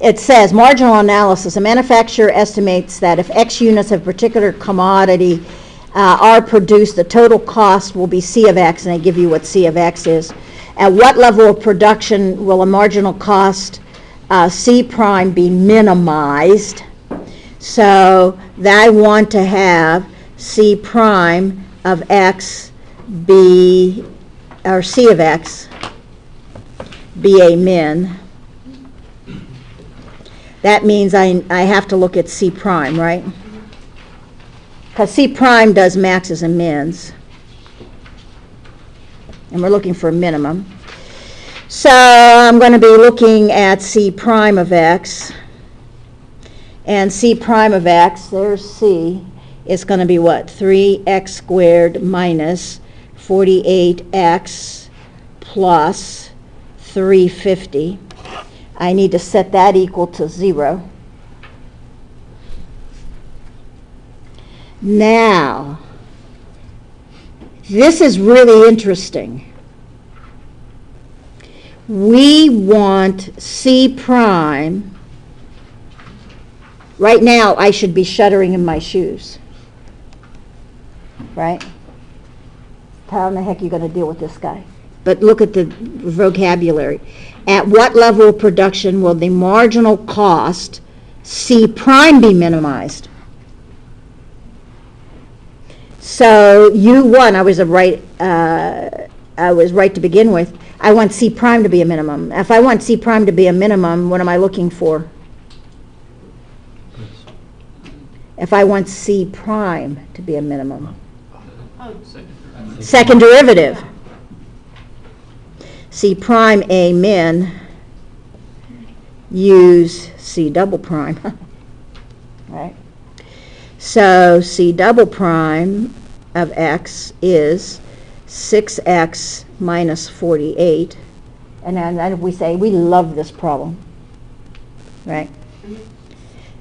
it says, marginal analysis. A manufacturer estimates that if X units of a particular commodity are produced, the total cost will be C of X, and they give you what C of X is. At what level of production will a marginal cost C prime be minimized? So I want to have C prime of X be, or C of X be a min. That means I have to look at C prime, right? Because C prime does maxes and mins. And we're looking for a minimum. So I'm going to be looking at C prime of X. And C prime of X, there's C, is going to be what? 3x squared minus 48x plus 350. I need to set that equal to 0. Now, this is really interesting. We want C prime. Right now, I should be shuddering in my shoes. Right? How in the heck are you going to deal with this guy? But look at the vocabulary. At what level of production will the marginal cost C prime be minimized? So U1, I was right to begin with. I want C prime to be a minimum. If I want C prime to be a minimum, what am I looking for? If I want C prime to be a minimum. Second derivative. C prime A min, use C double prime. Right? So C double prime of X is 6x minus 48. And then we say, we love this problem. Right?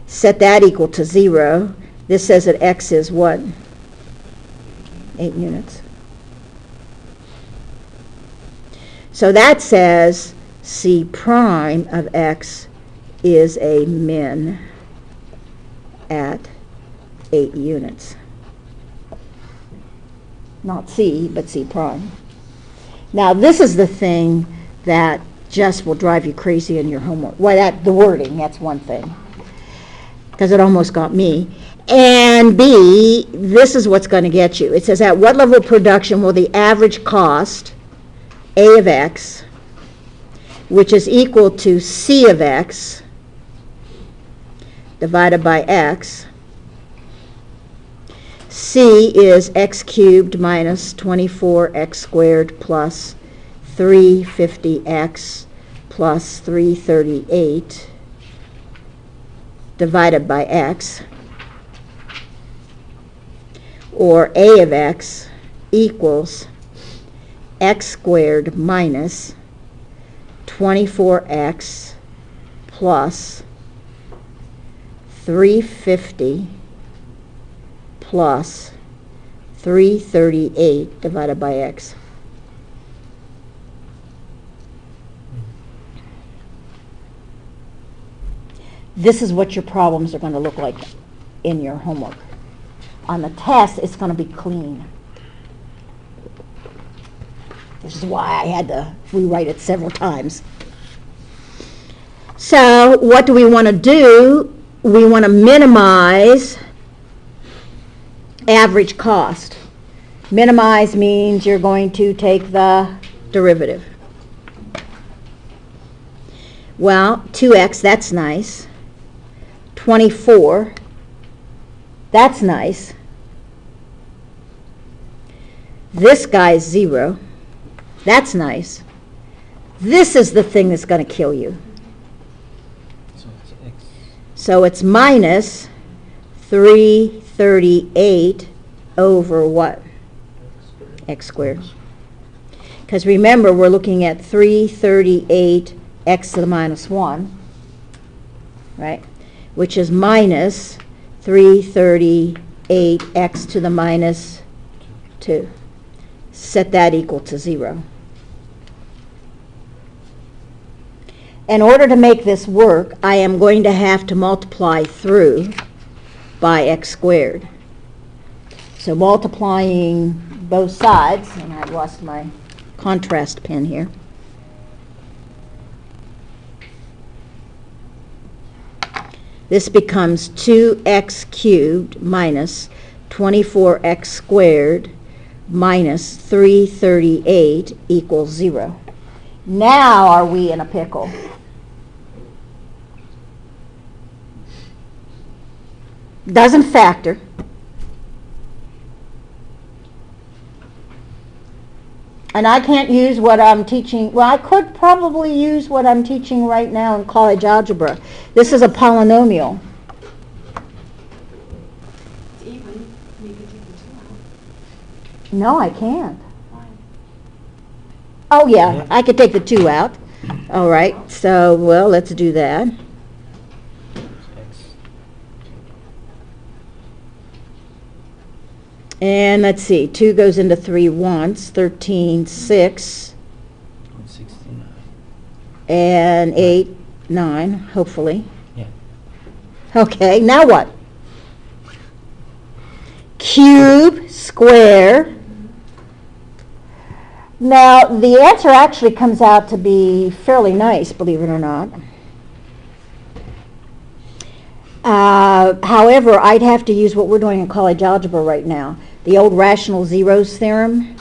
Set that equal to 0. This says that X is what? 8 units. So that says C prime of X is a min at 8 units. Not C, but C prime. Now this is the thing that just will drive you crazy in your homework. Well, the wording, that's one thing, because it almost got me. And B, this is what's going to get you. It says, at what level of production will the average cost A of X, which is equal to C of X divided by X. C is X cubed minus 24x squared plus 350x plus 338 divided by X, or A of X equals x squared minus 24x plus 350 plus 338 divided by X. This is what your problems are going to look like in your homework. On the test, it's going to be clean. This is why I had to rewrite it several times. So what do we want to do? We want to minimize average cost. Minimize means you're going to take the derivative. Well, 2x, that's nice. 24, that's nice. This guy's 0. That's nice. This is the thing that's going to kill you. So it's minus 338 over what? X squared. Because remember, we're looking at 338 x to the minus 1, right? Which is minus 338 x to the minus 2. Set that equal to 0. In order to make this work, I am going to have to multiply through by x squared. So multiplying both sides, and I lost my contrast pen here. This becomes 2x cubed minus 24x squared minus 338 equals 0. Now are we in a pickle? Doesn't factor. And I can't use what I'm teaching. Well, I could probably use what I'm teaching right now in college algebra. This is a polynomial. It's even. You could take the 2 out. No, I can't. Why? Oh, yeah, I could take the 2 out. All right, so, well, let's do that. And let's see, 2 goes into 3 once, 13, 6, 169. and 8, 9, hopefully. Yeah. Okay, now what? Cube, square. Now, the answer actually comes out to be fairly nice, believe it or not. However, I'd have to use what we're doing in college algebra right now. The old rational zeros theorem,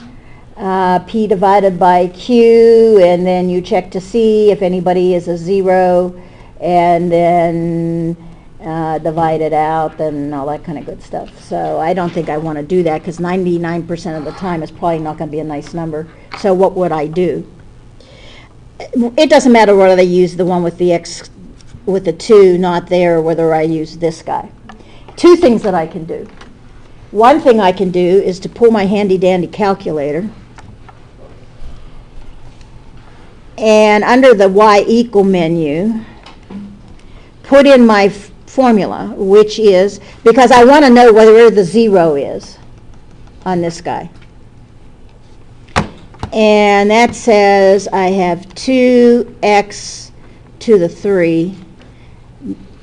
P divided by Q, and then you check to see if anybody is a 0, and then divide it out and all that kind of good stuff. So I don't think I want to do that because 99% of the time it's probably not going to be a nice number. So what would I do? It doesn't matter whether I use the one with the x with the 2 not there or whether I use this guy. 2 things that I can do. One thing I can do is to pull my handy dandy calculator, and under the y equal menu put in my formula, which is, because I want to know where the 0 is on this guy. And that says I have 2x to the 3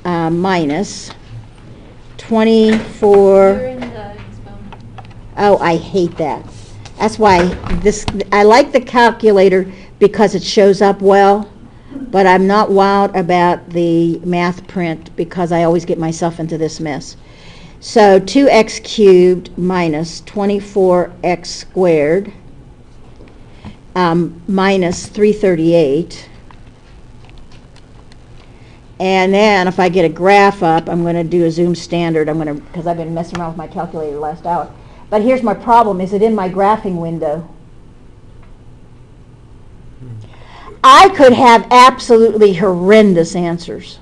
minus 24. You're in the exponent. Oh, I hate that. That's why I like the calculator because it shows up well, but I'm not wild about the math print because I always get myself into this mess. So 2x cubed minus 24x squared minus 338. And then if I get a graph up, I'm going to do a zoom standard. Because I've been messing around with my calculator the last hour. But here's my problem. Is it in my graphing window? I could have absolutely horrendous answers.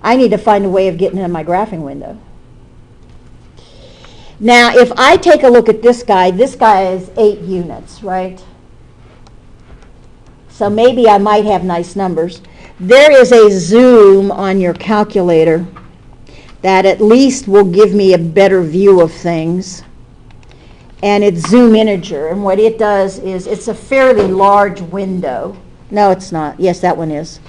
I need to find a way of getting in my graphing window. Now, if I take a look at this guy is 8 units, right? So maybe I might have nice numbers. There is a zoom on your calculator that at least will give me a better view of things. And it's zoom integer. And what it does is it's a fairly large window. No, it's not. Yes, that one is.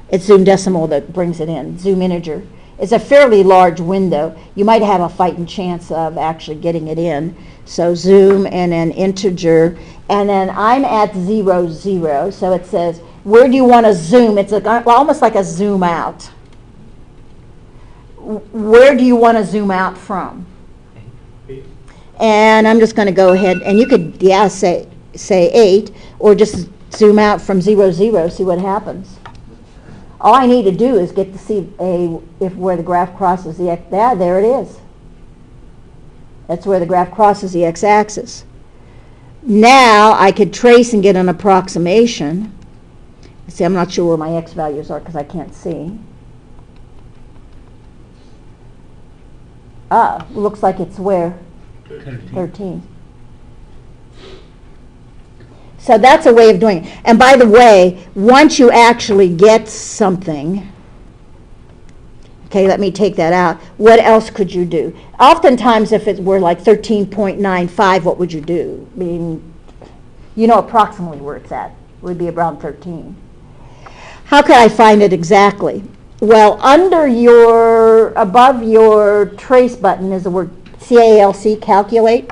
It's zoom decimal that brings it in. Zoom integer. It's a fairly large window. You might have a fighting chance of actually getting it in. So zoom and then integer. And then I'm at 0, 0. So it says, where do you want to zoom? It's almost like a zoom out. Where do you want to zoom out from? And I'm just going to go ahead, and you could, yeah, say 8, or just zoom out from 0, 0, see what happens. All I need to do is get to see where the graph crosses the x. There it is. That's where the graph crosses the x-axis. Now I could trace and get an approximation. See, I'm not sure where my x values are because I can't see. Looks like it's where? 13. So that's a way of doing it. And by the way, once you actually get something, okay, let me take that out. What else could you do? Oftentimes, if it were like 13.95, what would you do? I mean, You know approximately where it's at. It would be around 13. How could I find it exactly? Well, above your trace button is the word CALC, calculate.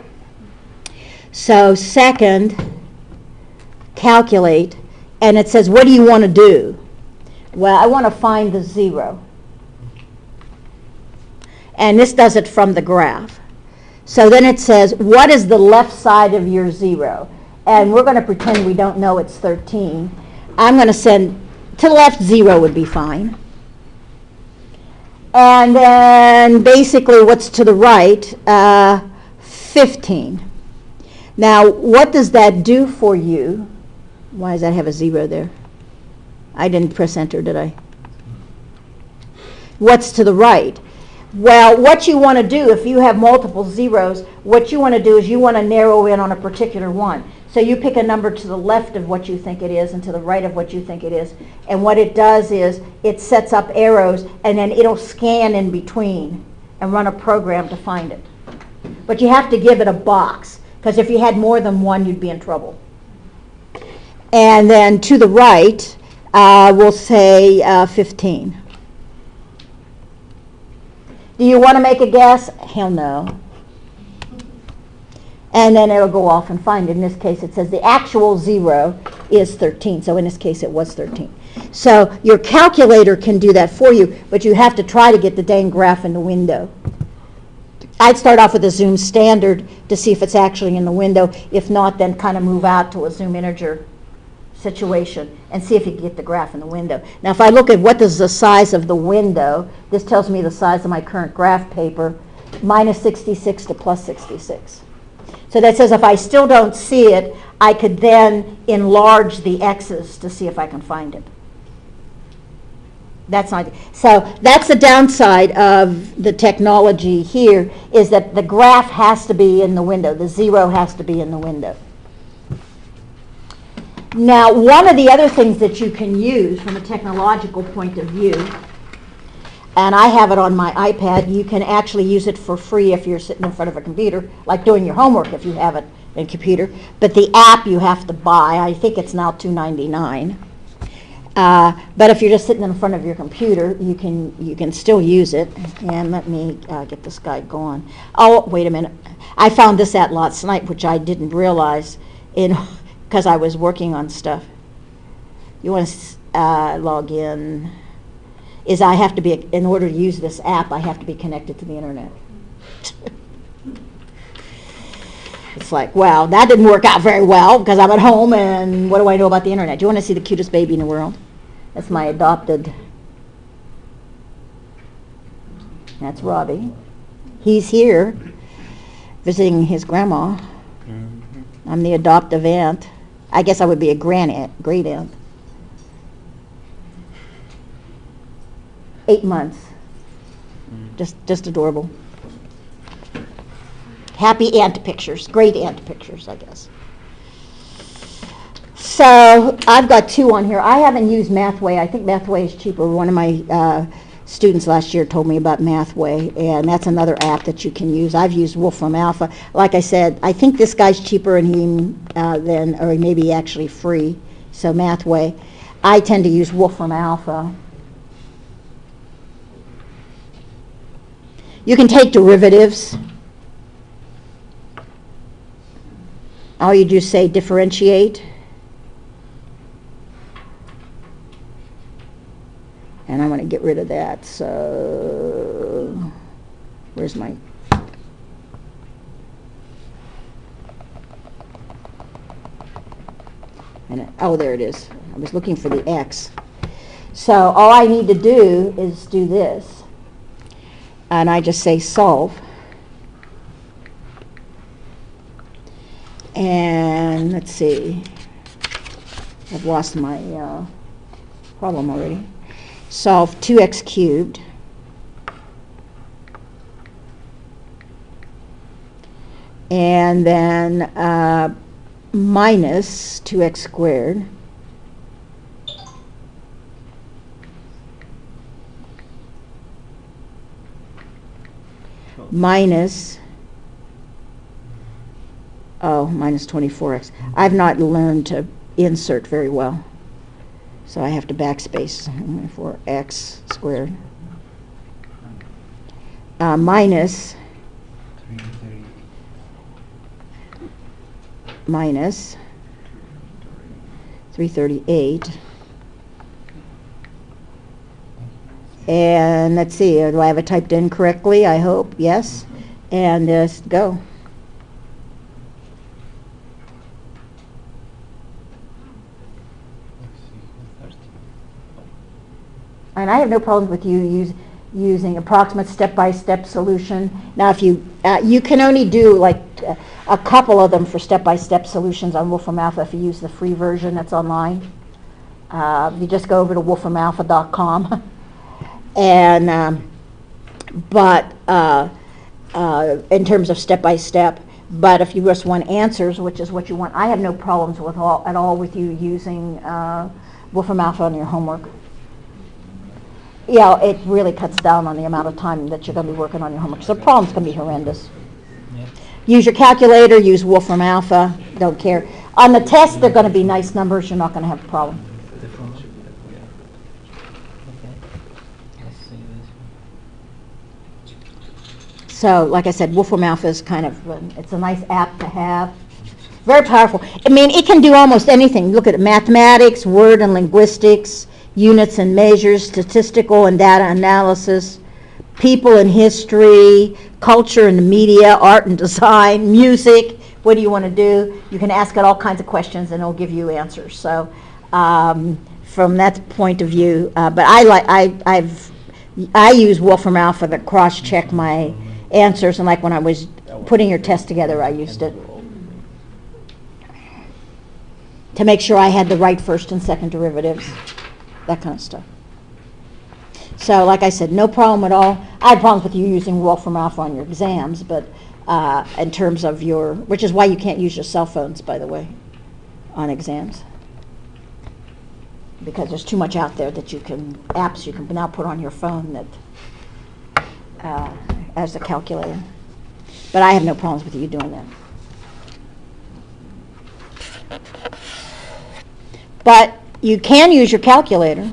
So second, calculate, and it says, what do you want to do? Well, I want to find the 0. And this does it from the graph. So then it says, what is the left side of your 0? And we're going to pretend we don't know it's 13. I'm going to send, to the left 0 would be fine. And then basically what's to the right, 15. Now, what does that do for you? Why does that have a 0 there? I didn't press enter, did I? What's to the right? Well, what you want to do, if you have multiple zeros, what you want to do is you want to narrow in on a particular one. So you pick a number to the left of what you think it is and to the right of what you think it is. And what it does is it sets up arrows, and then it'll scan in between and run a program to find it. But you have to give it a box, because if you had more than one, you'd be in trouble. And then to the right, we'll say 15. Do you want to make a guess? Hell no. And then it'll go off and find it. In this case, it says the actual 0 is 13. So in this case, it was 13. So your calculator can do that for you, but you have to try to get the dang graph in the window. I'd start off with a Zoom standard to see if it's actually in the window. If not, then kind of move out to a Zoom integer situation and see if you can get the graph in the window. Now, if I look at what is the size of the window, this tells me the size of my current graph paper, minus 66 to plus 66. So that says if I still don't see it, I could then enlarge the x's to see if I can find it. That's not, so that's the downside of the technology here, is that the graph has to be in the window. The 0 has to be in the window. Now, one of the other things that you can use from a technological point of view, and I have it on my iPad, you can actually use it for free if you're sitting in front of a computer, like doing your homework if you have it in a computer. But the app you have to buy. I think it's now $2.99. But if you're just sitting in front of your computer, you can still use it. And let me get this guy going. Oh, wait a minute. I found this at last night, which I didn't realize because I was working on stuff. You want to log in. I have to be, in order to use this app, I have to be connected to the internet. It's like, well, that didn't work out very well because I'm at home and what do I know about the internet? Do you want to see the cutest baby in the world? That's my adopted. That's Robbie. He's here visiting his grandma. Mm-hmm. I'm the adoptive aunt. I guess I would be a great aunt. 8 months. Just adorable. Happy aunt pictures. Great aunt pictures, I guess. So I've got 2 on here. I haven't used Mathway. I think Mathway is cheaper. One of my students last year told me about Mathway, and that's another app that you can use. I've used Wolfram Alpha. Like I said, I think this guy's cheaper, and or he may be actually free. So Mathway. I tend to use Wolfram Alpha. You can take derivatives. All you do is say differentiate. And I want to get rid of that, so where's my... oh, there it is. I was looking for the x. So all I need to do is do this. And I just say solve. And let's see. I've lost my problem already. Solve 2x cubed. And then minus 2x squared. Minus Oh, minus 24x. I've not learned to insert very well. So I have to backspace for x squared. Minus 330. minus 338. And let's see, do I have it typed in correctly? I hope, yes. And just go. X equals 30. And I have no problems with you using approximate step-by-step solution. Now, if you can only do like a couple of them for step-by-step solutions on Wolfram Alpha if you use the free version that's online. You just go over to wolframalpha.com. And but in terms of step-by-step, but if you just want answers, which is what you want, I have no problems with at all with you using Wolfram Alpha on your homework. Yeah, it really cuts down on the amount of time that you're going to be working on your homework. So the problem's going to be horrendous. Yeah. Use your calculator, use Wolfram Alpha, don't care. On the test, they're going to be nice numbers, you're not going to have a problem. The formula? Okay. Let's see this. So, like I said, Wolfram Alpha is kind of, it's a nice app to have. Very powerful. I mean, it can do almost anything. Look at it, mathematics, word and linguistics, units and measures, statistical and data analysis, people and history, culture and the media, art and design, music. What do you want to do? You can ask it all kinds of questions and it'll give you answers. So from that point of view, but I use Wolfram Alpha to cross-check my answers, and like when I was putting your test together, I used it to make sure I had the right first and second derivatives, that kind of stuff. So like I said, no problem at all. I had problems with you using Wolfram Alpha on your exams, but in terms of your, which is why you can't use your cell phones, by the way, on exams. Because there's too much out there that apps you can now put on your phone that as a calculator. But I have no problems with you doing that. But you can use your calculator